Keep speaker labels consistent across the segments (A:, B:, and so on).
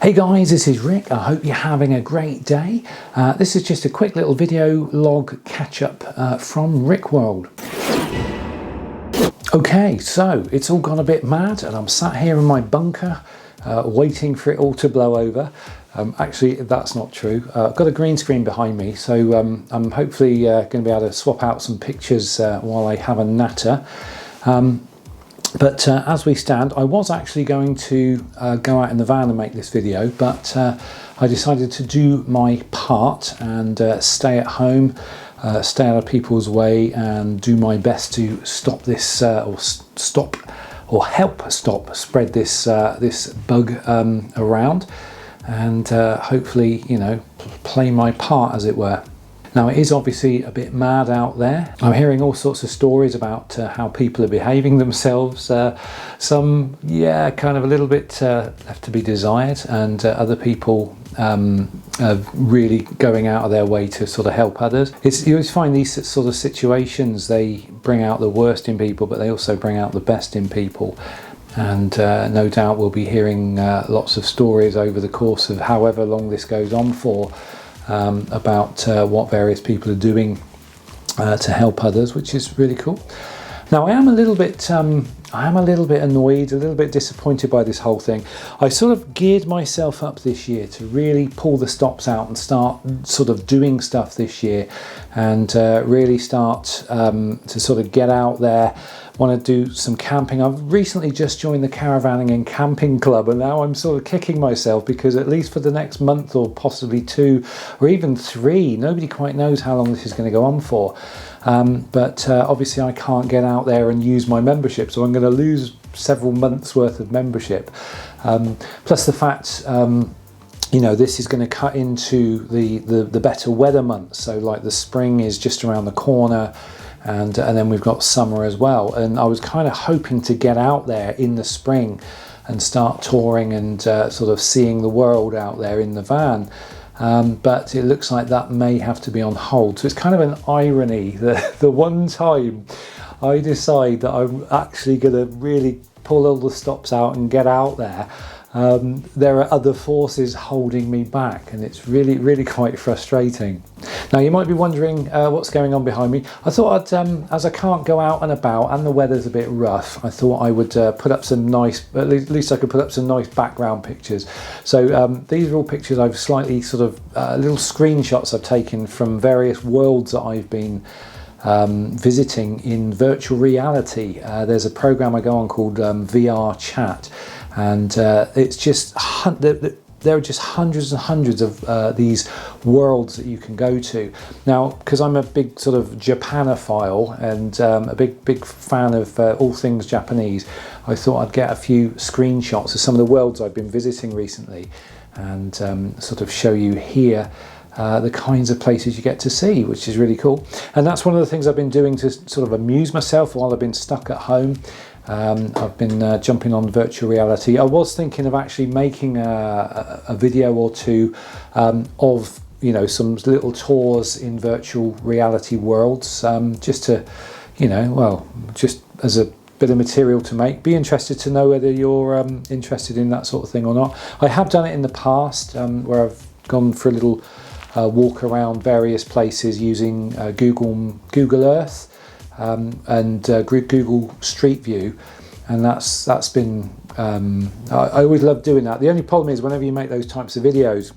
A: Hey guys, this is Rick. I hope you're having a great day. This is just a quick little video log catch up from Rick World. Okay, so it's all gone a bit mad and I'm sat here in my bunker waiting for it all to blow over. Actually, that's not true. I've got a green screen behind me, so I'm hopefully going to be able to swap out some pictures while I have a natter. But as we stand, I was actually going to go out in the van and make this video, but I decided to do my part and stay at home, stay out of people's way and do my best to stop this or help stop spread this this bug around, and hopefully, you know, play my part, as it were. Now, it is obviously a bit mad out there. I'm hearing all sorts of stories about how people are behaving themselves. Some, yeah, kind of a little bit left to be desired, and other people are really going out of their way to sort of help others. You always find these sort of situations, they bring out the worst in people, but they also bring out the best in people. And no doubt we'll be hearing lots of stories over the course of however long this goes on for, about what various people are doing to help others, which is really cool. Now, I am a little bit annoyed, a little bit disappointed by this whole thing. I sort of geared myself up this year to really pull the stops out and start sort of doing stuff this year, and really start to sort of get out there. Want to do some camping. I've recently just joined the Caravanning and Camping Club, and now I'm sort of kicking myself because at least for the next month or possibly 2 or even 3, nobody quite knows how long this is going to go on for. But obviously I can't get out there and use my membership, so I'm going to lose several months worth of membership. Plus the fact, you know, this is going to cut into the better weather months. So like the spring is just around the corner, and then we've got summer as well. And I was kind of hoping to get out there in the spring and start touring and sort of seeing the world out there in the van. But it looks like that may have to be on hold. So it's kind of an irony that the one time I decide that I'm actually going to really pull all the stops out and get out there, there are other forces holding me back, and it's really quite frustrating. Now, you might be wondering what's going on behind me. I thought I'd, as I can't go out and about and the weather's a bit rough, I thought I would put up some nice, at least I could put up some nice background pictures. So these are all pictures I've slightly sort of, little screenshots I've taken from various worlds that I've been visiting in virtual reality. There's a program I go on called VR Chat, and it's just there are just hundreds and hundreds of these worlds that you can go to. Now, because I'm a big sort of Japanophile and a big fan of all things Japanese, I thought I'd get a few screenshots of some of the worlds I've been visiting recently, and sort of show you here the kinds of places you get to see, which is really cool. And that's one of the things I've been doing to sort of amuse myself while I've been stuck at home. I've been jumping on virtual reality. I was thinking of actually making a video or two of, you know, some little tours in virtual reality worlds, just to, you know, well, just as a bit of material to make. Be interested to know whether you're interested in that sort of thing or not. I have done it in the past, where I've gone for a little walk around various places using Google Earth and Google Street View, and that's been I always love doing that. The only problem is whenever you make those types of videos,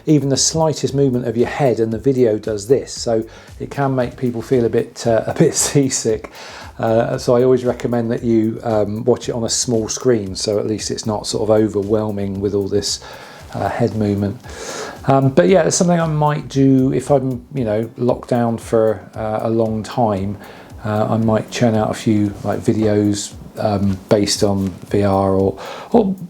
A: even the slightest movement of your head and the video does this, so it can make people feel a bit seasick. So I always recommend that you watch it on a small screen, so at least it's not sort of overwhelming with all this head movement. But yeah, it's something I might do if I'm, you know, locked down for a long time. I might churn out a few like videos based on VR or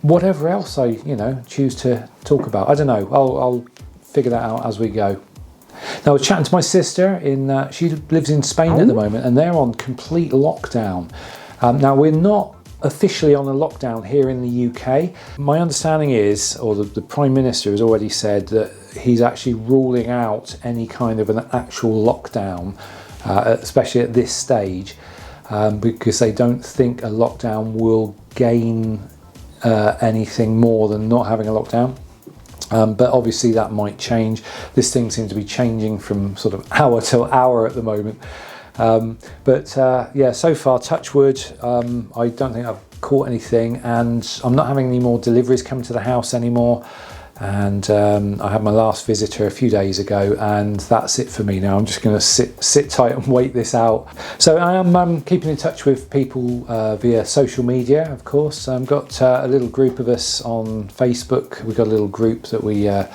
A: whatever else I, you know, choose to talk about. I don't know. I'll figure that out as we go. Now, I was chatting to my sister she lives in Spain at the moment, and they're on complete lockdown. Now, we're not officially on a lockdown here in the UK. My understanding is, or the Prime Minister has already said that he's actually ruling out any kind of an actual lockdown, especially at this stage, because they don't think a lockdown will gain anything more than not having a lockdown. But obviously that might change. This thing seems to be changing from sort of hour to hour at the moment. Yeah, so far, touch wood, I don't think I've caught anything, and I'm not having any more deliveries come to the house anymore. And I had my last visitor a few days ago, and that's it for me now. I'm just going to sit tight and wait this out. So I am keeping in touch with people via social media, of course. I've got a little group of us on Facebook. We've got a little group that we're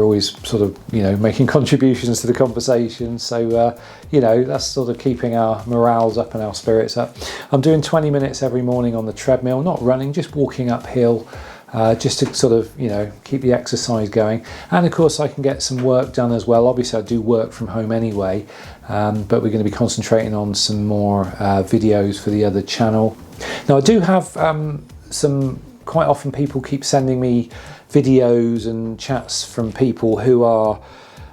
A: always sort of, you know, making contributions to the conversation. So, you know, that's sort of keeping our morales up and our spirits up. I'm doing 20 minutes every morning on the treadmill, not running, just walking uphill. Just to sort of, you know, keep the exercise going. And of course I can get some work done as well. Obviously I do work from home anyway, but we're going to be concentrating on some more videos for the other channel. Now I do have quite often people keep sending me videos and chats from people who are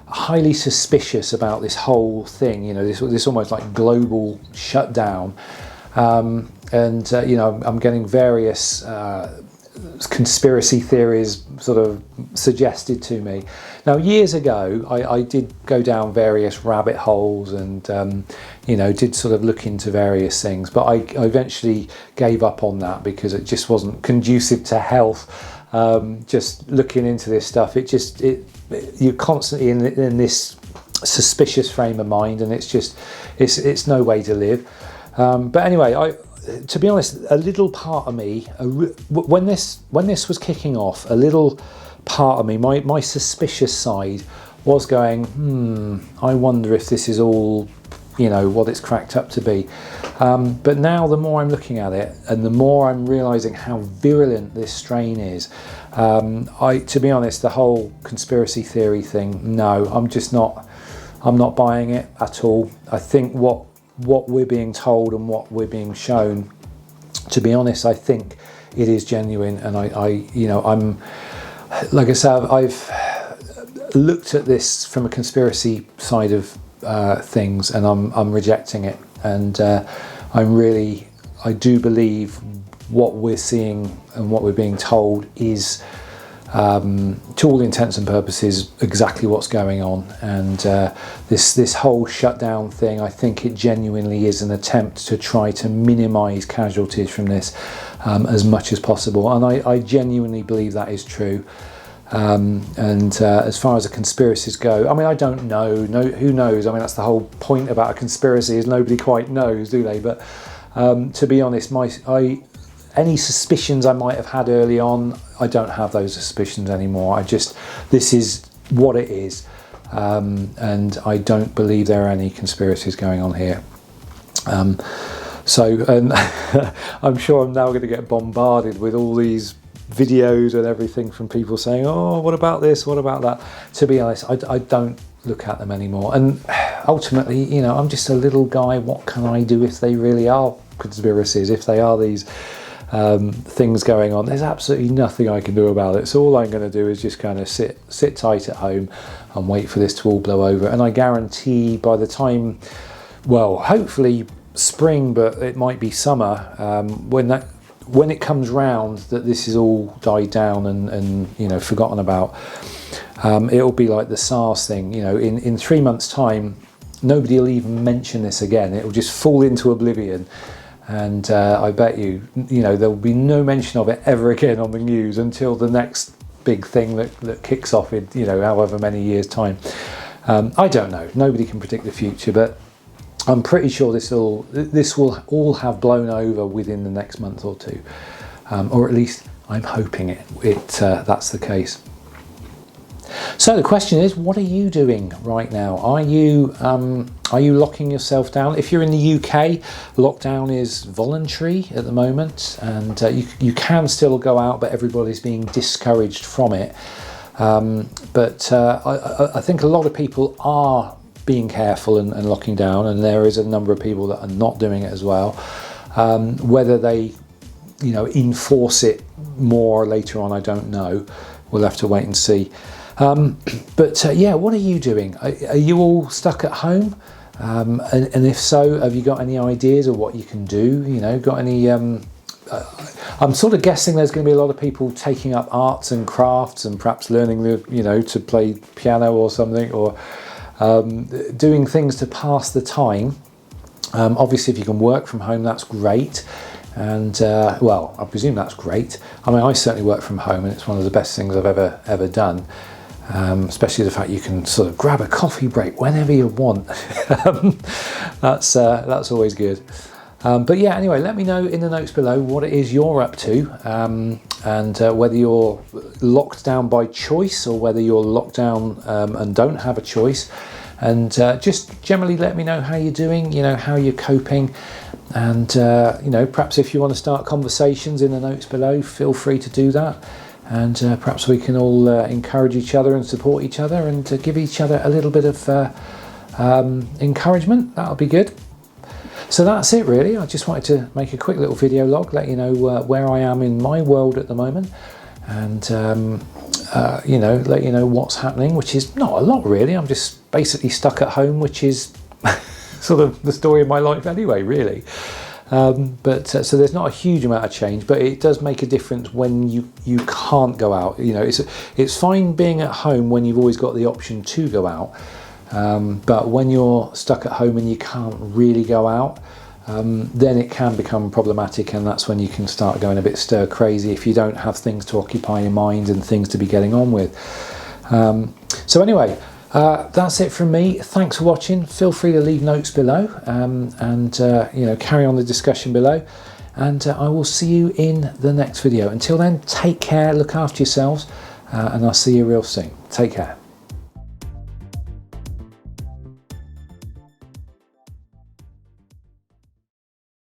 A: highly suspicious about this whole thing, you know, this almost like global shutdown. You know, I'm getting various conspiracy theories sort of suggested to me. Now years ago I did go down various rabbit holes and you know, did sort of look into various things, but I eventually gave up on that because it just wasn't conducive to health. Just looking into this stuff, you're constantly in this suspicious frame of mind, and it's no way to live. But anyway, to be honest, a little part of me, when this was kicking off, a little part of me, my suspicious side, was going, I wonder if this is all, you know, what it's cracked up to be. But now the more I'm looking at it, and the more I'm realising how virulent this strain is, to be honest, the whole conspiracy theory thing, no, I'm not buying it at all. I think what we're being told and what we're being shown, to be honest, I think it is genuine. And I'm like I said, I've looked at this from a conspiracy side of things, and I'm rejecting it. And I do believe what we're seeing and what we're being told is, to all intents and purposes, exactly what's going on. And this whole shutdown thing, I think it genuinely is an attempt to try to minimise casualties from this as much as possible. And I genuinely believe that is true. As far as the conspiracies go, I mean, I don't know. Who knows? I mean, that's the whole point about a conspiracy, is nobody quite knows, do they? But to be honest, any suspicions I might have had early on, I don't have those suspicions anymore. This is what it is. And I don't believe there are any conspiracies going on here. And I'm sure I'm now going to get bombarded with all these videos and everything from people saying, oh, what about this, what about that? To be honest, I don't look at them anymore. And ultimately, you know, I'm just a little guy. What can I do if they really are conspiracies, if they are these things going on? There's absolutely nothing I can do about it. So all I'm going to do is just kind of sit tight at home and wait for this to all blow over. And I guarantee by the time, well, hopefully spring, but it might be summer, when it comes round, that this is all died down and you know, forgotten about. It'll be like the SARS thing, you know, in 3 months' time, nobody will even mention this again. It'll just fall into oblivion. And I bet you know, there will be no mention of it ever again on the news until the next big thing that kicks off in, you know, however many years' time. I don't know. Nobody can predict the future, but I'm pretty sure this will all have blown over within the next month or two, or at least I'm hoping that's the case. So the question is, what are you doing right now? Are you locking yourself down? If you're in the UK, lockdown is voluntary at the moment, and you can still go out, but everybody's being discouraged from it. I think a lot of people are being careful and locking down, and there is a number of people that are not doing it as well. Whether they, you know, enforce it more later on, I don't know. We'll have to wait and see. Yeah, what are you doing? Are you all stuck at home? And if so, have you got any ideas of what you can do? You know, got any? I'm sort of guessing there's going to be a lot of people taking up arts and crafts and perhaps learning to play piano or something, or doing things to pass the time. Obviously, if you can work from home, that's great. And well, I presume that's great. I mean, I certainly work from home, and it's one of the best things I've ever done. Especially the fact you can sort of grab a coffee break whenever you want. That's always good. But yeah, anyway, let me know in the notes below what it is you're up to, and whether you're locked down by choice or whether you're locked down and don't have a choice. And just generally let me know how you're doing, how you're coping. And perhaps if you want to start conversations in the notes below, feel free to do that. And perhaps we can all encourage each other and support each other, and give each other a little bit of encouragement. That'll be good. So that's it really. I just wanted to make a quick little video log, let you know where I am in my world at the moment, and let you know what's happening, which is not a lot really. I'm just basically stuck at home, which is sort of the story of my life anyway, really. So there's not a huge amount of change, but it does make a difference when you can't go out. It's fine being at home when you've always got the option to go out, but when you're stuck at home and you can't really go out, then it can become problematic, and that's when you can start going a bit stir crazy if you don't have things to occupy your mind and things to be getting on with. So anyway, that's it from me. Thanks for watching. Feel free to leave notes below, and carry on the discussion below, and I will see you in the next video. Until then, take care, look after yourselves, and I'll see you real soon. Take care.